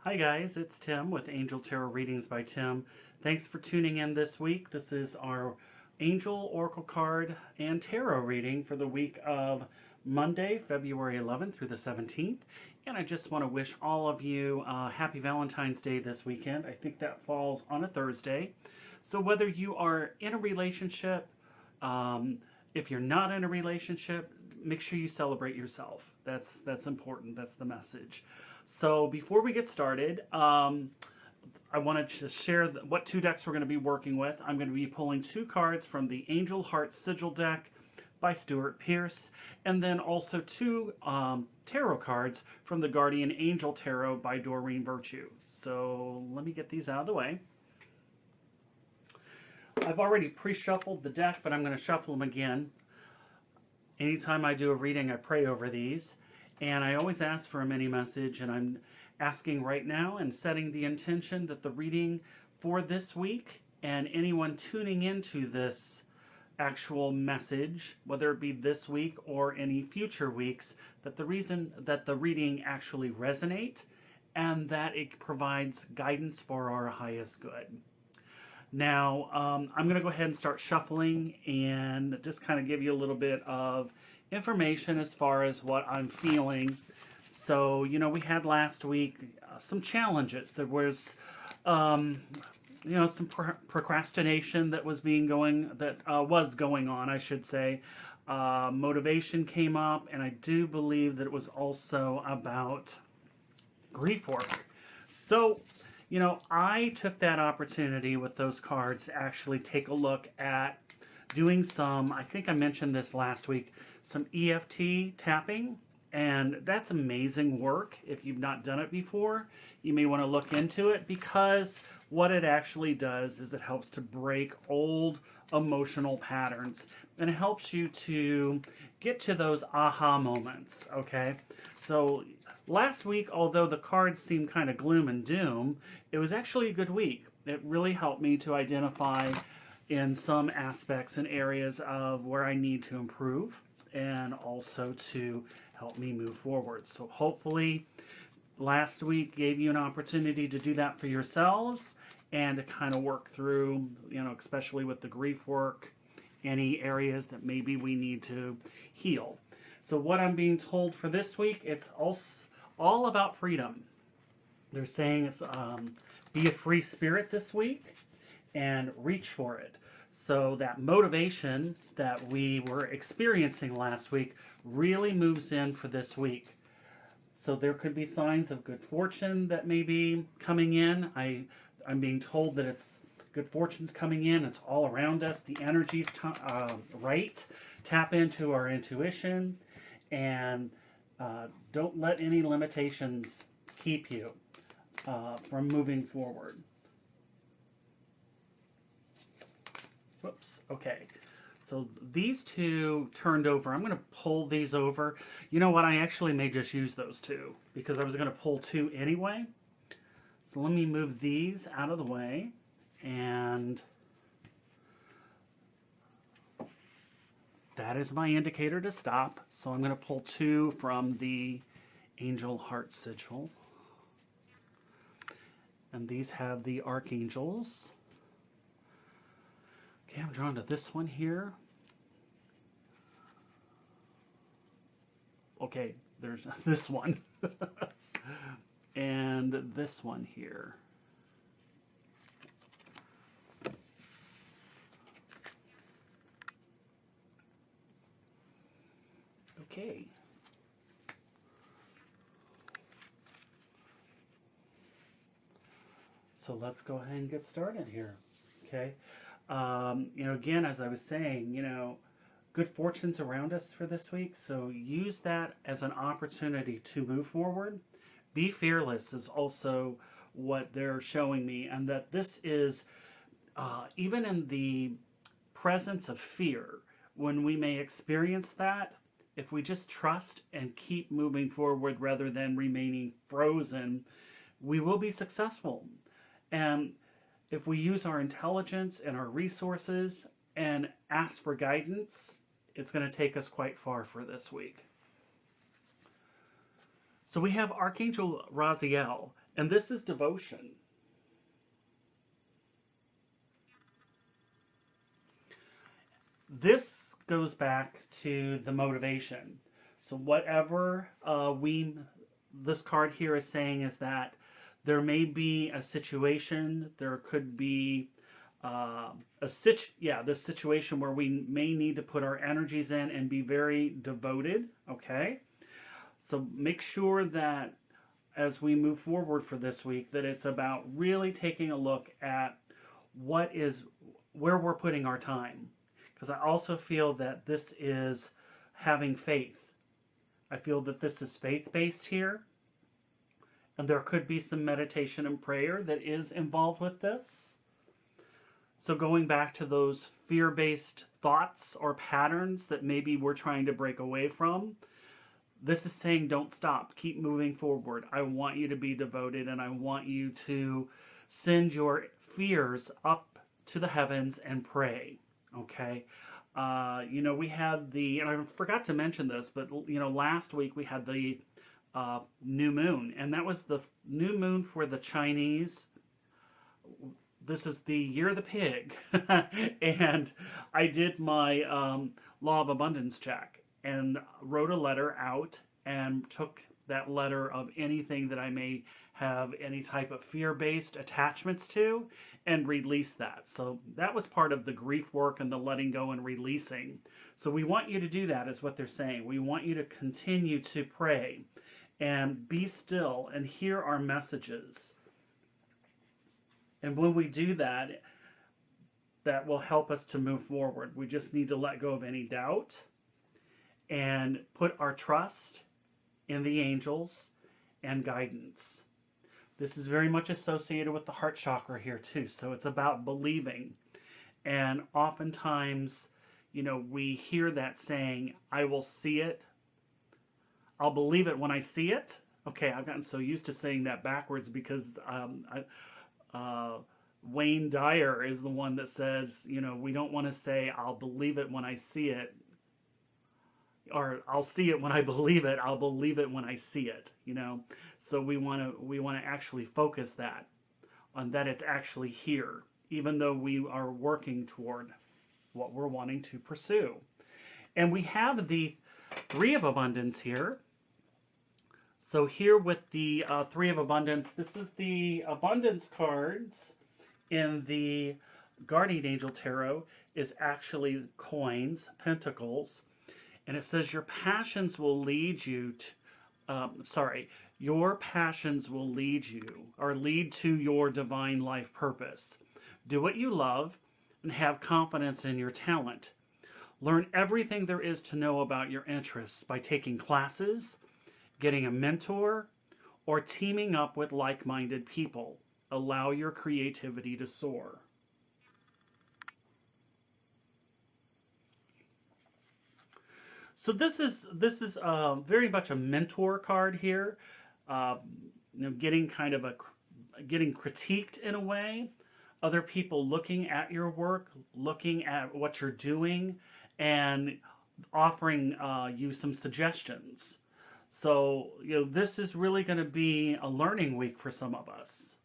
Hi guys, it's Tim with Angel Tarot Readings by Tim. Thanks for tuning in this week. This is our Angel Oracle card and tarot reading for the week of Monday, February 11th through the 17th. And I just want to wish all of you happy Valentine's Day this weekend. I think that falls on a Thursday. So whether you are in a relationship, um, if you're not in a relationship, make sure you celebrate yourself. That's important. That's the message. So before we get started, I wanted to share what two decks we're going to be working with. I'm going to be pulling two cards from the Angel Heart Sigil deck by Stuart Pearce, and then also two tarot cards from the Guardian Angel Tarot by Doreen Virtue. So let me get these out of the way. I've already pre-shuffled the deck, but I'm going to shuffle them again. Anytime I do a reading, I pray over these. And I always ask for a mini message, and I'm asking right now and setting the intention that the reading for this week and anyone tuning into this actual message, whether it be this week or any future weeks, that the reason that the reading actually resonate and that it provides guidance for our highest good. Now, I'm going to go ahead and start shuffling and just kind of give you a little bit of information as far as what I'm feeling. So, we had last week some challenges. There was, some procrastination that was going on, I should say. Motivation came up, and I do believe that it was also about grief work. So, I took that opportunity with those cards to actually take a look at doing some, I think I mentioned this last week, some EFT tapping. And that's amazing work. If you've not done it before, you may want to look into it, because what it actually does is it helps to break old emotional patterns, and it helps you to get to those aha moments, okay? So last week, although the cards seemed kind of gloom and doom, it was actually a good week. It really helped me to identify in some aspects and areas of where I need to improve, and also to help me move forward. So hopefully last week gave you an opportunity to do that for yourselves and to kind of work through, especially with the grief work, any areas that maybe we need to heal. So what I'm being told for this week, it's all about freedom. They're saying it's be a free spirit this week and reach for it. So that motivation that we were experiencing last week really moves in for this week. So there could be signs of good fortune that may be coming in. I'm being told that it's good fortune's coming in. It's all around us. The energy's right. Tap into our intuition, and don't let any limitations keep you from moving forward. Whoops. Okay. So these two turned over. I'm going to pull these over. You know what? I actually may just use those two, because I was going to pull two anyway. So let me move these out of the way. And that is my indicator to stop. So I'm going to pull two from the Angel Heart Sigil. And these have the archangels. Okay, I'm drawn to this one here. Okay, there's this one. And this one here. Okay. So let's go ahead and get started here. Okay. Again, as I was saying, good fortune's around us for this week. So use that as an opportunity to move forward. Be fearless is also what they're showing me. And that this is, even in the presence of fear, when we may experience that, if we just trust and keep moving forward rather than remaining frozen, we will be successful. And if we use our intelligence and our resources and ask for guidance, it's going to take us quite far for this week. So we have Archangel Raziel, And this is devotion. This goes back to the motivation. So whatever this card here is saying is that there may be a situation, there could be this situation where we may need to put our energies in and be very devoted. Okay, so make sure that as we move forward for this week, that it's about really taking a look at what is where we're putting our time, because I also feel that this is having faith. I feel that this is faith-based here, and there could be some meditation and prayer that is involved with this. So going back to those fear-based thoughts or patterns that maybe we're trying to break away from, this is saying don't stop, keep moving forward. I want you to be devoted, and I want you to send your fears up to the heavens and pray. Okay, we had and I forgot to mention this, but last week we had the new moon, and that was the new moon for the Chinese. This is the year of the pig, and I did my law of abundance check and wrote a letter out and took that letter of anything that I may have any type of fear-based attachments to and release that. So that was part of the grief work and the letting go and releasing. So we want you to do that, is what they're saying. We want you to continue to pray and be still and hear our messages. And when we do that, that will help us to move forward. We just need to let go of any doubt and put our trust in the angels and guidance. This is very much associated with the heart chakra here too. So it's about believing. And oftentimes, we hear that saying, I will see it. I'll believe it when I see it. Okay, I've gotten so used to saying that backwards because Wayne Dyer is the one that says, we don't want to say, I'll believe it when I see it, or I'll see it when I believe it. I'll believe it when I see it. So we want to actually focus that on that it's actually here, even though we are working toward what we're wanting to pursue. And we have the Three of Abundance here. So here with the Three of Abundance, this is the abundance cards in the Guardian Angel Tarot is actually coins, pentacles. And it says your passions will lead you to, your passions will lead you or lead to your divine life purpose. Do what you love and have confidence in your talent. Learn everything there is to know about your interests by taking classes, getting a mentor, or teaming up with like-minded people. Allow your creativity to soar. So this is very much a mentor card here. Getting getting critiqued in a way. Other people looking at your work, looking at what you're doing, and offering you some suggestions. So this is really going to be a learning week for some of us.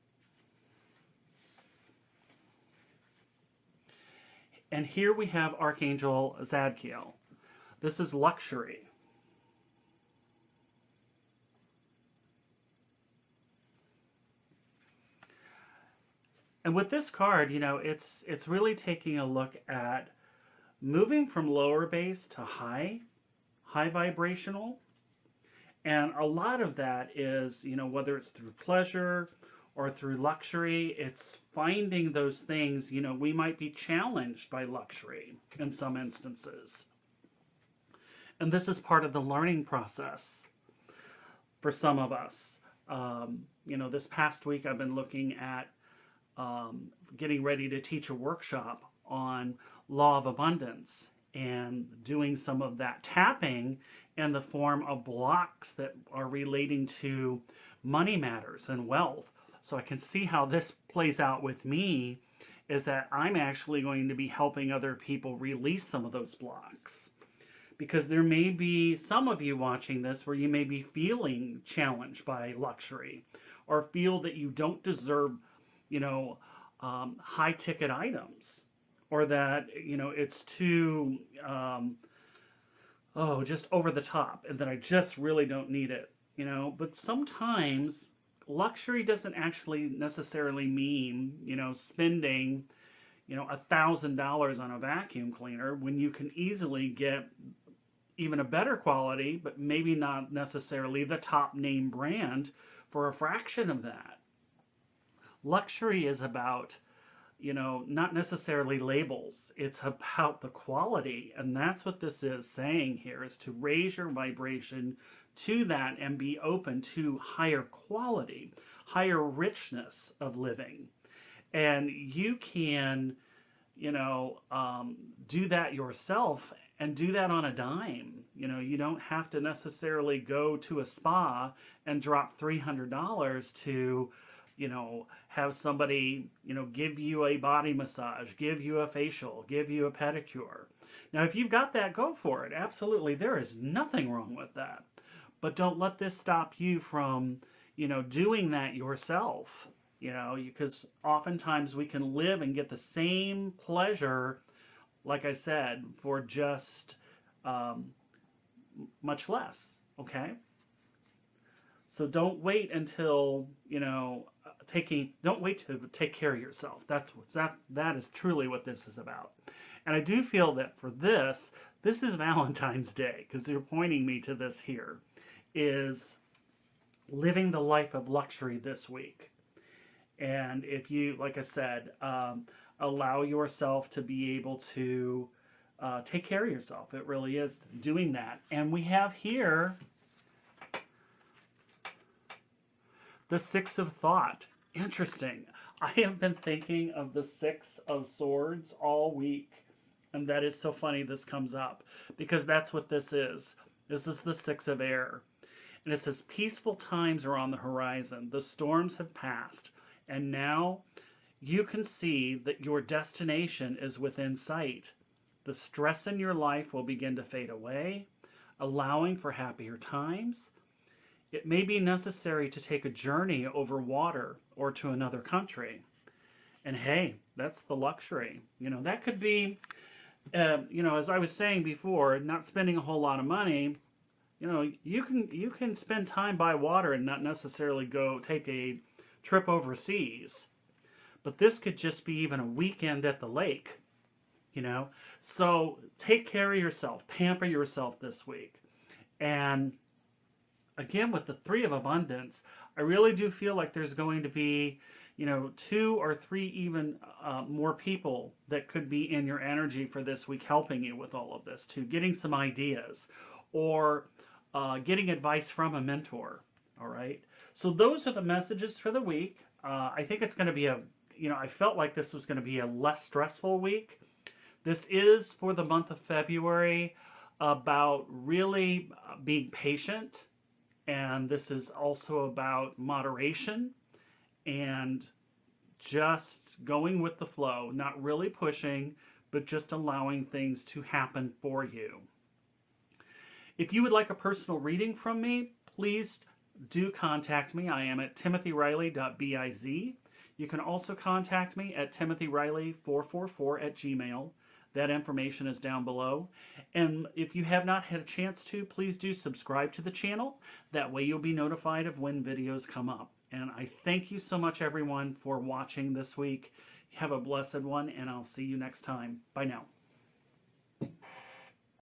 And here we have Archangel Zadkiel. This is luxury. And with this card, it's really taking a look at moving from lower base to high vibrational. And a lot of that is, whether it's through pleasure or through luxury, it's finding those things, we might be challenged by luxury in some instances. And this is part of the learning process for some of us. This past week I've been looking at getting ready to teach a workshop on law of abundance and doing some of that tapping in the form of blocks that are relating to money matters and wealth. So I can see how this plays out with me is that I'm actually going to be helping other people release some of those blocks. Because there may be some of you watching this where you may be feeling challenged by luxury, or feel that you don't deserve, you know, high ticket items, or that, you know, it's too, oh, just over the top, and that I just really don't need it, you know. But sometimes luxury doesn't actually necessarily mean, you know, spending, you know, $1,000 on a vacuum cleaner when you can easily get even a better quality, but maybe not necessarily the top name brand for a fraction of that. Luxury is about, you know, not necessarily labels. It's about the quality. And that's what this is saying here, is to raise your vibration to that and be open to higher quality, higher richness of living. And you can, you know, do that yourself and do that on a dime. You know, you don't have to necessarily go to a spa and drop $300 to, you know, have somebody, you know, give you a body massage, give you a facial, give you a pedicure. Now, if you've got that, go for it. Absolutely. There is nothing wrong with that. But don't let this stop you from, you know, doing that yourself. You know, because oftentimes we can live and get the same pleasure, like I said, for just much less. Okay? So don't wait until, you know, don't wait to take care of yourself. That is truly what this is about. And I do feel that for this is Valentine's Day, because you're pointing me to this here, is living the life of luxury this week. And if you, like I said, allow yourself to be able to take care of yourself, it really is doing that. And we have here the Six of Thought. Interesting. I have been thinking of the Six of Swords all week. And that is so funny this comes up, because that's what this is. This is the Six of Air. And it says, peaceful times are on the horizon. The storms have passed. And now you can see that your destination is within sight. The stress in your life will begin to fade away, allowing for happier times. It may be necessary to take a journey over water or to another country. And hey, that's the luxury. You know, that could be, you know, as I was saying before, not spending a whole lot of money. You know, you can spend time by water and not necessarily go take a trip overseas. But this could just be even a weekend at the lake, you know. So take care of yourself, pamper yourself this week. And again, with the Three of Abundance, I really do feel like there's going to be, you know, 2 or 3 even more people that could be in your energy for this week, helping you with all of this, too, getting some ideas, or getting advice from a mentor. All right. So those are the messages for the week. I think it's going to be I felt like this was going to be a less stressful week. This is for the month of February about really being patient. And this is also about moderation and just going with the flow, not really pushing, but just allowing things to happen for you. If you would like a personal reading from me, please do contact me. I am at timothyriley.biz. You can also contact me at timothyriley444@gmail.com. That information is down below. And if you have not had a chance to, please do subscribe to the channel. That way you'll be notified of when videos come up. And I thank you so much, everyone, for watching this week. Have a blessed one, and I'll see you next time. Bye now.